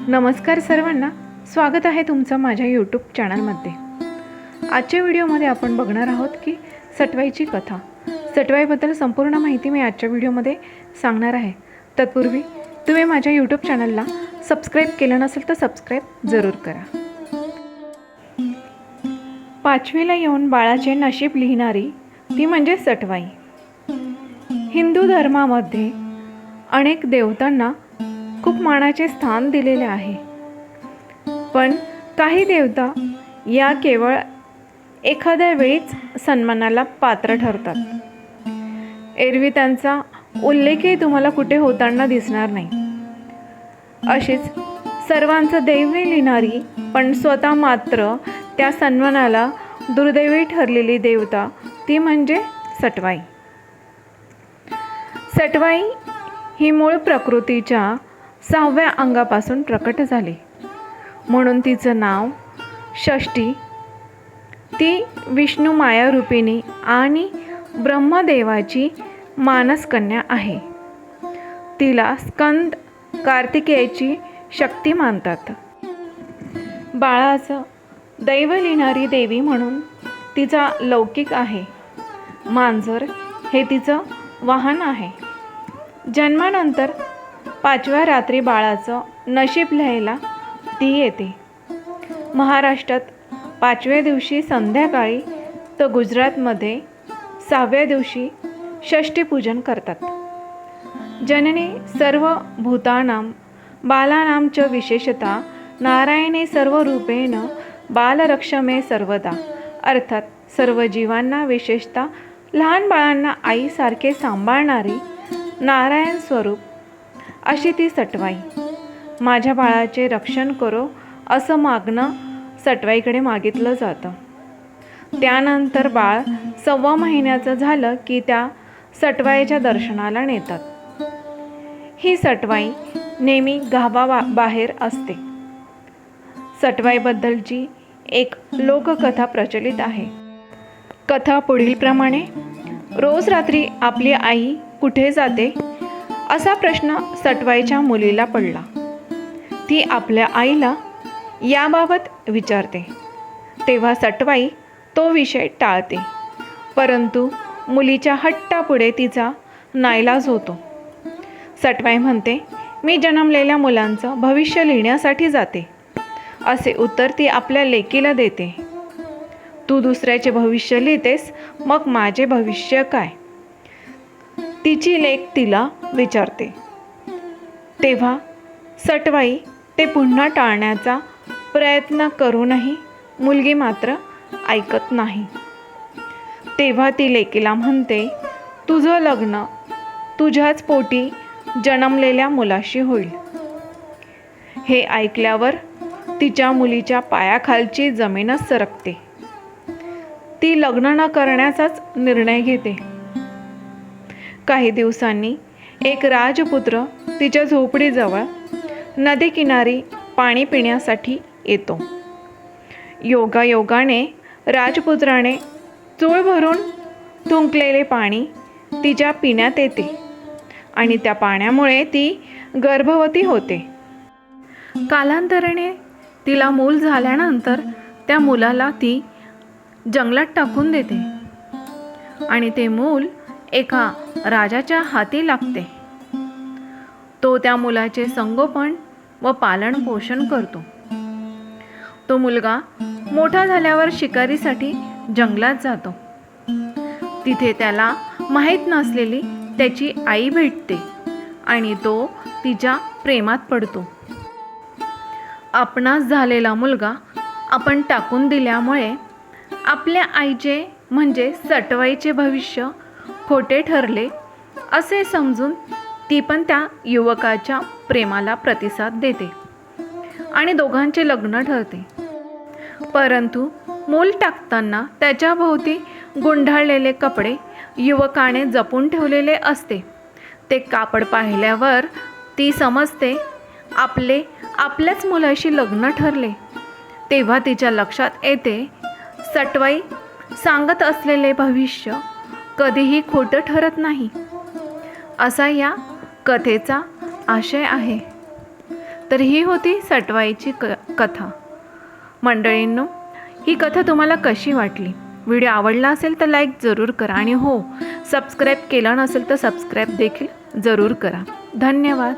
नमस्कार सर्वांना, स्वागत आहे तुमचं माझ्या यूट्यूब चॅनलमध्ये। आजच्या व्हिडिओमध्ये आपण बघणार आहोत की सटवाईची कथा। सटवाईबद्दल संपूर्ण माहिती मी आजच्या व्हिडिओमध्ये सांगणार आहे। तत्पूर्वी तुम्ही माझ्या यूट्यूब चॅनलला सबस्क्राईब केलं नसेल तर सबस्क्राईब जरूर करा। पाचवीला येऊन बाळाचे नशीब लिहिणारी ती म्हणजे सटवाई। हिंदू धर्मामध्ये अनेक देवतांना खूप मानाचे स्थान दिलेले आहे, पण काही देवता या केवळ एखाद्या वेळीच सन्मानाला पात्र ठरतात। एरवी त्यांचा उल्लेखही तुम्हाला कुठे होताना दिसणार नाही। अशीच सर्वांचं दैवी लिहिणारी पण स्वतः मात्र त्या सन्मानाला दुर्दैवी ठरलेली देवता ती म्हणजे सटवाई। सटवाई ही मूळ प्रकृतीच्या 6व्या अंगापासून प्रकट झाली, म्हणून तिचं नाव षष्ठी। ती विष्णू माया रूपिणी आणि ब्रह्मदेवाची मानसकन्या आहे। तिला स्कंद कार्तिकेयची शक्ती मानतात। बाळाचं दैव लिहिणारी देवी म्हणून तिचा लौकिक आहे। मांजर हे तिचं वाहन आहे। जन्मानंतर 5व्या रात्री बाळाचं नशीब लिहायला ती येते। महाराष्ट्रात 5व्या दिवशी संध्याकाळी तर गुजरातमध्ये 6व्या दिवशी षष्ठीपूजन करतात। जननी सर्व भूतानां बालानां च विशेषतः नारायणे सर्व रूपेण बालरक्षमे सर्वदा। अर्थात सर्व जीवांना विशेषतः लहान बाळांना आईसारखे सांभाळणारी नारायण स्वरूप अशी ती सटवाई। माझ्या बाळाचे रक्षण करो असं मागणं सटवाईकडे मागितलं जातं। त्यानंतर बाळ 1.25 महिन्याचं झालं की त्या सटवाईच्या दर्शनाला नेतात। ही सटवाई नेहमी गावाबाहेर असते। सटवाईबद्दलची एक लोककथा प्रचलित आहे। कथा पुढीलप्रमाणे, रोज रात्री आपली आई कुठे जाते असा प्रश्न सटवाईच्या मुलीला पडला। ती आपल्या आईला याबाबत विचारते, तेव्हा सटवाई तो विषय टाळते, परंतु मुलीच्या हट्टापुढे तिचा नाईलाज होतो। सटवाई म्हणते, मी जन्मलेल्या मुलांचं भविष्य लिहिण्यासाठी जाते असे उत्तर ती आपल्या लेकीला देते। तू दुसऱ्याचे भविष्य लिहितेस, मग माझे भविष्य काय? तिची लेक तिला विचारते। तेव्हा सटवाई ते पुन्हा टाळण्याचा प्रयत्न करूनही मुलगी मात्र ऐकत नाही। तेव्हा ती लेकीला म्हणते, तुझं लग्न तुझ्याच पोटी जन्मलेल्या मुलाशी होईल। हे ऐकल्यावर तिच्या मुलीच्या पायाखालची जमीनच सरकते। ती लग्न न करण्याचाच निर्णय घेते। काही दिवसांनी एक राजपुत्र तिच्या झोपडीजवळ नदीकिनारी पाणी पिण्यासाठी येतो। योगायोगाने राजपुत्राने चूळ भरून थुंकलेले पाणी तिच्या पिण्यात येते आणि त्या पाण्यामुळे ती गर्भवती होते। कालांतराने तिला मूल झाल्यानंतर त्या मुलाला ती जंगलात टाकून देते आणि ते मूल एका राजाच्या हाती लागते। तो त्या मुलाचे संगोपन व पालन पोषण करतो। तो मुलगा मोठा झाल्यावर शिकारीसाठी जंगलात जातो। तिथे त्याला माहीत नसलेली त्याची आई भेटते आणि तो तिच्या प्रेमात पडतो। आपणास झालेला मुलगा आपण टाकून दिल्यामुळे आपल्या आईचे म्हणजे सटवाईचे भविष्य खोटे ठरले असे समजून ती पण त्या युवकाच्या प्रेमाला प्रतिसाद देते आणि दोघांचे लग्न ठरते। परंतु मूल टाकताना त्याच्याभोवती गुंडाळलेले कपडे युवकाने जपून ठेवलेले असते। ते कापड पाहिल्यावर ती समजते आपल्याच मुलाशी लग्न ठरले। तेव्हा तिच्या लक्षात येते, सटवाई सांगत असलेले भविष्य कधीही खोटं ठरत नाही, असा या कथेचा आशय आहे। तर ही होती सटवाईची कथा. मंडळींनो, ही कथा तुम्हाला कशी वाटली? व्हिडिओ आवडला असेल तर लाईक जरूर करा आणि हो, सबस्क्राईब केलं नसेल तर सबस्क्राईब देखील जरूर करा. धन्यवाद.